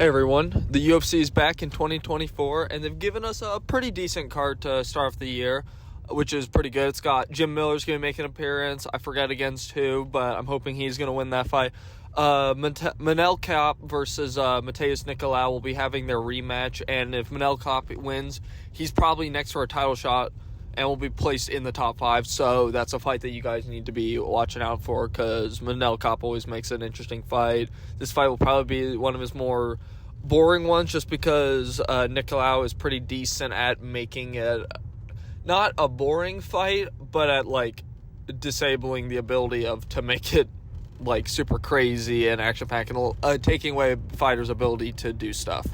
Hey everyone, the UFC is back in 2024, and they've given us a pretty decent card to start off the year, which is pretty good. It's got Jim Miller's going to make an appearance. I forget against who, but I'm hoping he's going to win that fight. Manel Kape versus Matheus Nicolau will be having their rematch, and if Manel Kape wins, he's probably next for a title shot and will be placed in the top 5. So that's a fight that you guys need to be watching out for, because Manel Kape always makes an interesting fight. This fight will probably be one of his more boring ones, just because Nicolau is pretty decent at making it not a boring fight, but at like disabling the ability to make it like super crazy and action-packed, and taking away fighters' ability to do stuff.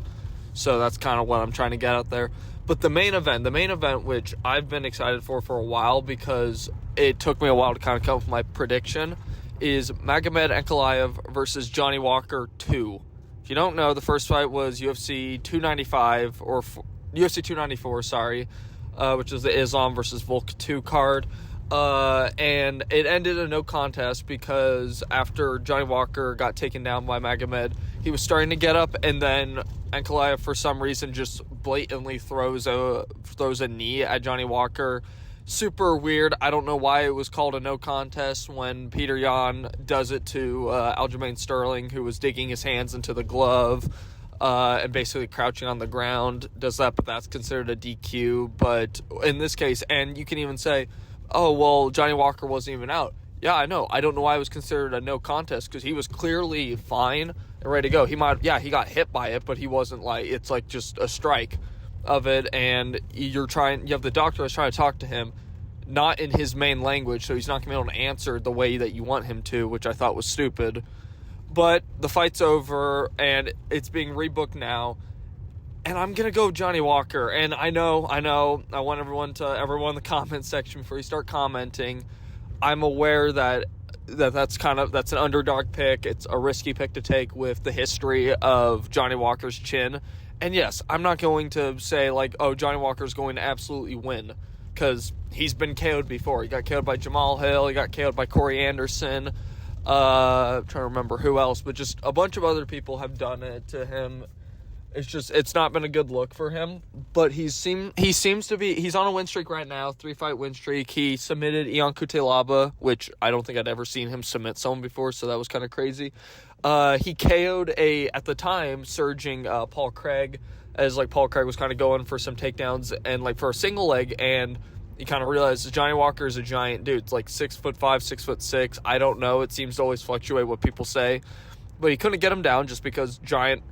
So that's kind of what I'm trying to get out there. But the main event, which I've been excited for a while, because it took me a while to kind of come up with my prediction, is Magomed Ankalaev versus Johnny Walker 2. If you don't know, the first fight was UFC 295, or UFC 294, which is the Islam versus Volk 2 card. And it ended a no contest, because after Johnny Walker got taken down by Magomed, he was starting to get up, and then Ankalaev, for some reason, just blatantly throws a knee at Johnny Walker. Super weird. I don't know why it was called a no contest when Peter Yan does it to Aljamain Sterling, who was digging his hands into the glove and basically crouching on the ground. Does that, but that's considered a DQ. But in this case, and you can even say, oh, well, Johnny Walker wasn't even out. Yeah, I know. I don't know why it was considered a no contest, because he was clearly fine and ready to go. He got hit by it, but he wasn't it's like just a strike of it, and you have the doctor that's trying to talk to him, not in his main language, so he's not going to be able to answer the way that you want him to, which I thought was stupid. But the fight's over, and it's being rebooked now, and I'm going to go Johnny Walker. And I know, I want everyone in the comment section, before you start commenting, I'm aware that's an underdog pick. It's a risky pick to take with the history of Johnny Walker's chin. And yes, I'm not going to say Johnny Walker's going to absolutely win, because he's been KO'd before. He got KO'd by Jamal Hill. He got KO'd by Corey Anderson. I'm trying to remember who else, but just a bunch of other people have done it to him. It's not been a good look for him, but he's on a win streak right now, 3-fight win streak. He submitted Ion Cutelaba, which I don't think I'd ever seen him submit someone before, so that was kind of crazy. He KO'd at the time, surging Paul Craig, as Paul Craig was kind of going for some takedowns and for a single leg, and he kind of realized Johnny Walker is a giant dude. It's 6'5", 6'6". I don't know. It seems to always fluctuate what people say, but he couldn't get him down just because giant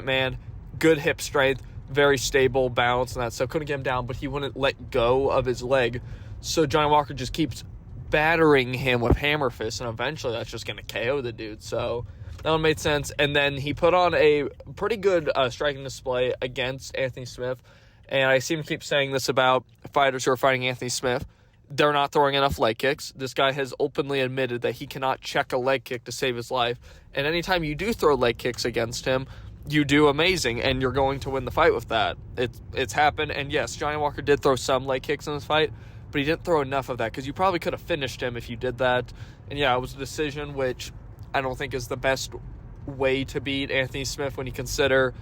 man. Good hip strength, very stable balance and that stuff. Couldn't get him down, but he wouldn't let go of his leg. So Johnny Walker just keeps battering him with hammer fists, and eventually that's just going to KO the dude. So that one made sense. And then he put on a pretty good striking display against Anthony Smith. And I seem to keep saying this about fighters who are fighting Anthony Smith. They're not throwing enough leg kicks. This guy has openly admitted that he cannot check a leg kick to save his life. And anytime you do throw leg kicks against him, you do amazing, and you're going to win the fight with that. It's happened, and yes, Johnny Walker did throw some leg kicks in this fight, but he didn't throw enough of that, because you probably could have finished him if you did that. And yeah, it was a decision, which I don't think is the best way to beat Anthony Smith when you consider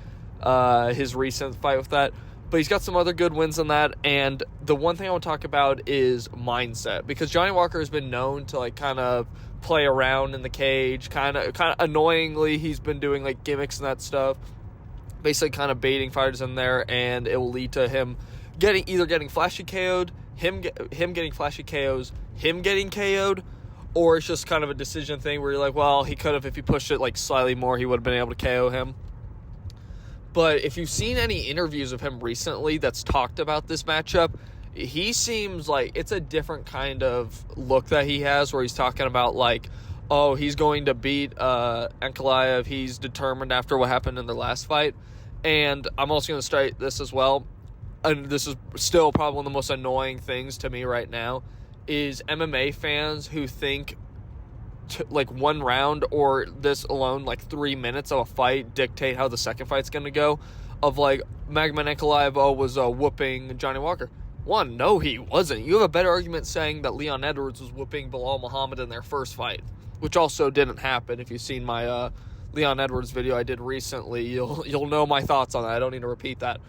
his recent fight with that. But he's got some other good wins in that, and the one thing I want to talk about is mindset, because Johnny Walker has been known to kind of play around in the cage, kind of annoyingly. He's been doing gimmicks and that stuff, basically kind of baiting fighters in there, and it will lead to him getting flashy KO'd, him getting flashy KOs, him getting KO'd, or it's just kind of a decision thing where you're well, he could have, if he pushed it slightly more, he would have been able to KO him. But if you've seen any interviews of him recently that's talked about this matchup, he seems like it's a different kind of look that he has, where he's talking about he's going to beat Ankalaev. He's determined after what happened in their last fight. And I'm also going to state this as well, and this is still probably one of the most annoying things to me right now, is MMA fans who think one round or this alone, 3 minutes of a fight, dictate how the second fight's going to go. Of Magomed Ankalaev was whooping Johnny Walker. One, no, he wasn't. You have a better argument saying that Leon Edwards was whooping Bilal Muhammad in their first fight, which also didn't happen. If you've seen my Leon Edwards video I did recently, you'll know my thoughts on that. I don't need to repeat that.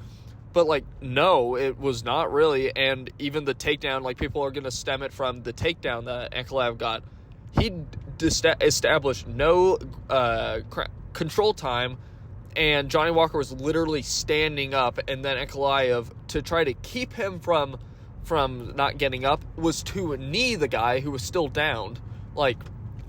But, like, no, it was not really. And even the takedown, like, people are going to stem it from the takedown that Ankalaev got. He established no control time, and Johnny Walker was literally standing up, and then Ankalaev, to try to keep him from not getting up, was to knee the guy who was still downed. Like,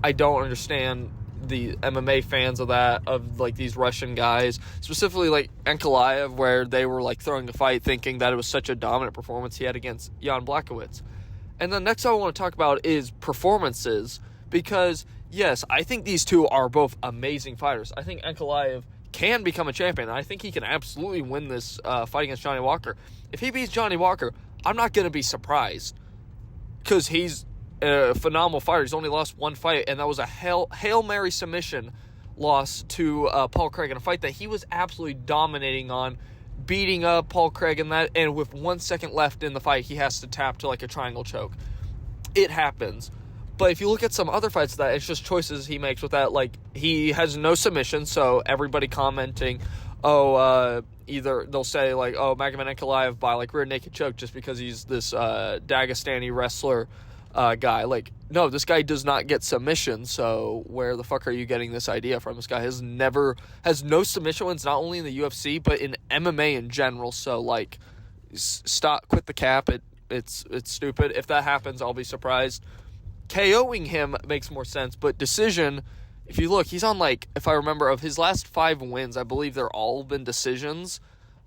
I don't understand the MMA fans of that, of like these Russian guys, specifically like Ankalaev, where they were like throwing a fight thinking that it was such a dominant performance he had against Jan Blachowicz. And the next thing I want to talk about is performances, because yes, I think these two are both amazing fighters. I think Ankalaev can become a champion. I think he can absolutely win this fight against Johnny Walker. If he beats Johnny Walker, I'm not going to be surprised, because he's a phenomenal fighter. He's only lost one fight, and that was a Hail Mary submission loss to Paul Craig in a fight that he was absolutely dominating on, beating up Paul Craig in that, and with 1 second left in the fight, he has to tap to like a triangle choke. It happens. But if you look at some other fights that, it's just choices he makes with that. Like, he has no submission, so everybody commenting, either they'll say, like, Magomed Ankalaev by, like, rear naked choke just because he's this Dagestani wrestler guy. Like, no, this guy does not get submission, so where the fuck are you getting this idea from? This guy has no submission wins, not only in the UFC, but in MMA in general, so, like, quit the cap. It's stupid. If that happens, I'll be surprised. KOing him makes more sense, but decision, if you look, he's on, like, if I remember, of his last 5 wins, I believe they're all been decisions.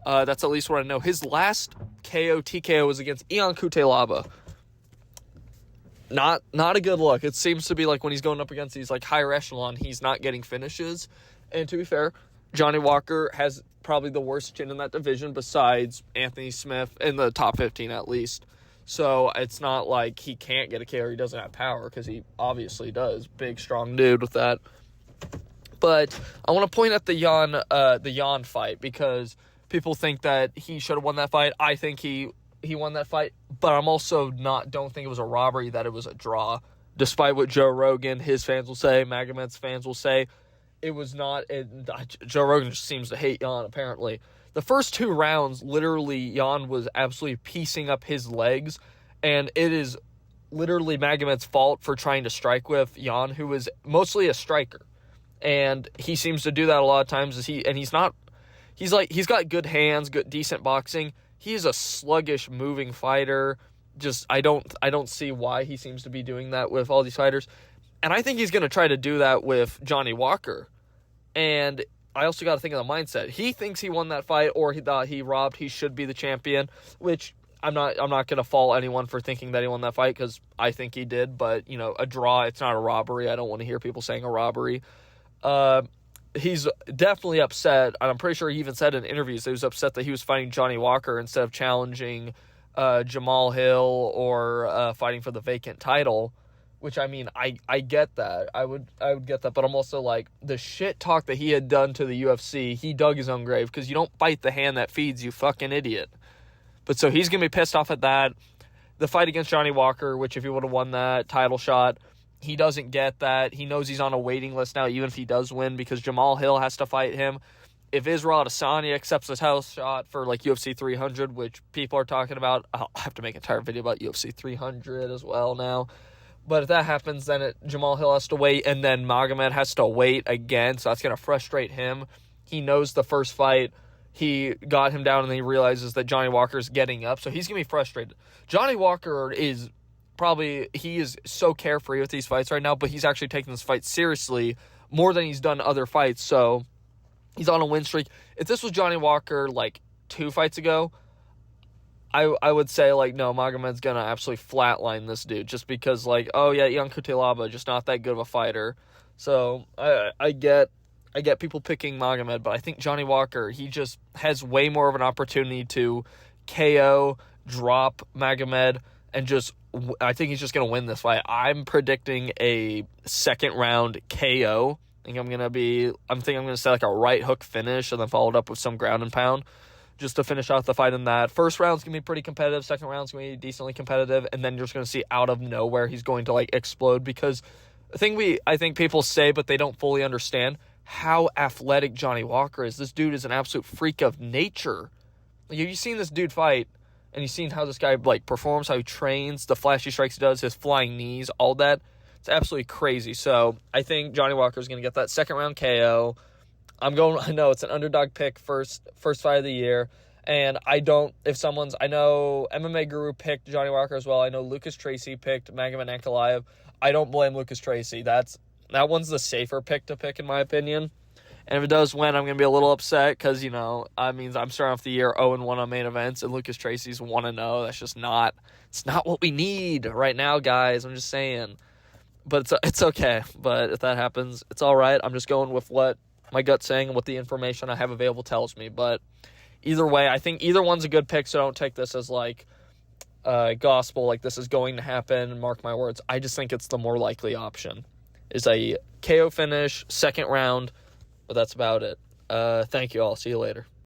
That's at least what I know. His last TKO was against Ion Cutelaba. Not a good look. It seems to be like when he's going up against these, like, higher echelon, he's not getting finishes. And to be fair, Johnny Walker has probably the worst chin in that division besides Anthony Smith, in the top 15 at least. So it's not like he can't get a KO or he doesn't have power, because he obviously does. Big, strong dude with that. But I want to point at the Jan fight, because people think that he should have won that fight. I think he won that fight, but I'm also don't think it was a robbery, that it was a draw. Despite what Joe Rogan, his fans will say, Magomed's fans will say, it was not. Joe Rogan just seems to hate Jan, apparently. The first 2 rounds, literally, Jan was absolutely piecing up his legs, and it is literally Magomed's fault for trying to strike with Jan, who is mostly a striker. And he seems to do that a lot of times, he's got good hands, good, decent boxing. He is a sluggish, moving fighter. Just, I don't see why he seems to be doing that with all these fighters. And I think he's going to try to do that with Johnny Walker. And I also got to think of the mindset. He thinks he won that fight, or he thought he robbed. He should be the champion, which I'm not going to fault anyone for thinking that he won that fight, because I think he did. But, you know, a draw, it's not a robbery. I don't want to hear people saying a robbery. He's definitely upset, and I'm pretty sure he even said in interviews that he was upset that he was fighting Johnny Walker instead of challenging Jamal Hill or fighting for the vacant title. Which, I mean, I get that. I would get that. But I'm also like, the shit talk that he had done to the UFC, he dug his own grave, because you don't bite the hand that feeds you, fucking idiot. But so he's going to be pissed off at that. The fight against Johnny Walker, which if he would have won that title shot, he doesn't get that. He knows he's on a waiting list now, even if he does win, because Jamal Hill has to fight him. If Israel Adesanya accepts the title shot for, like, UFC 300, which people are talking about, I'll have to make an entire video about UFC 300 as well now. But if that happens, then Jamal Hill has to wait, and then Magomed has to wait again, so that's going to frustrate him. He knows the first fight, he got him down, and then he realizes that Johnny Walker's getting up, so he's going to be frustrated. Johnny Walker is he is so carefree with these fights right now, but he's actually taking this fight seriously more than he's done other fights, so he's on a win streak. If this was Johnny Walker, like, 2 fights ago, I would say, like, no, Magomed's going to absolutely flatline this dude, just because, like, oh, yeah, Ion Cutelaba, just not that good of a fighter. So, I get people picking Magomed, but I think Johnny Walker, he just has way more of an opportunity to KO, drop Magomed, and I think he's just going to win this fight. I'm predicting a second-round KO. I'm going to say, like, a right hook finish, and then followed up with some ground and pound, just to finish off the fight in that. First round's going to be pretty competitive. Second round's going to be decently competitive. And then you're just going to see out of nowhere he's going to, like, explode. Because the thing I think people say, but they don't fully understand, how athletic Johnny Walker is. This dude is an absolute freak of nature. Like, have you seen this dude fight? And you've seen how this guy, like, performs, how he trains, the flashy strikes he does, his flying knees, all that. It's absolutely crazy. So I think Johnny Walker is going to get that second-round KO. I know it's an underdog pick, first fight of the year. And I know MMA Guru picked Johnny Walker as well. I know Lucas Tracy picked Magomed Ankalaev. I don't blame Lucas Tracy. That one's the safer pick to pick, in my opinion. And if it does win, I'm going to be a little upset because, I mean, I'm starting off the year 0-1 on main events, and Lucas Tracy's 1-0. That's just not what we need right now, guys. I'm just saying. But it's okay. But if that happens, it's all right. I'm just going with what my gut's saying and what the information I have available tells me. But either way, I think either one's a good pick, so don't take this as, like, gospel, like this is going to happen, mark my words. I just think it's the more likely option. Is a KO finish, second round, but that's about it. Thank you all. See you later.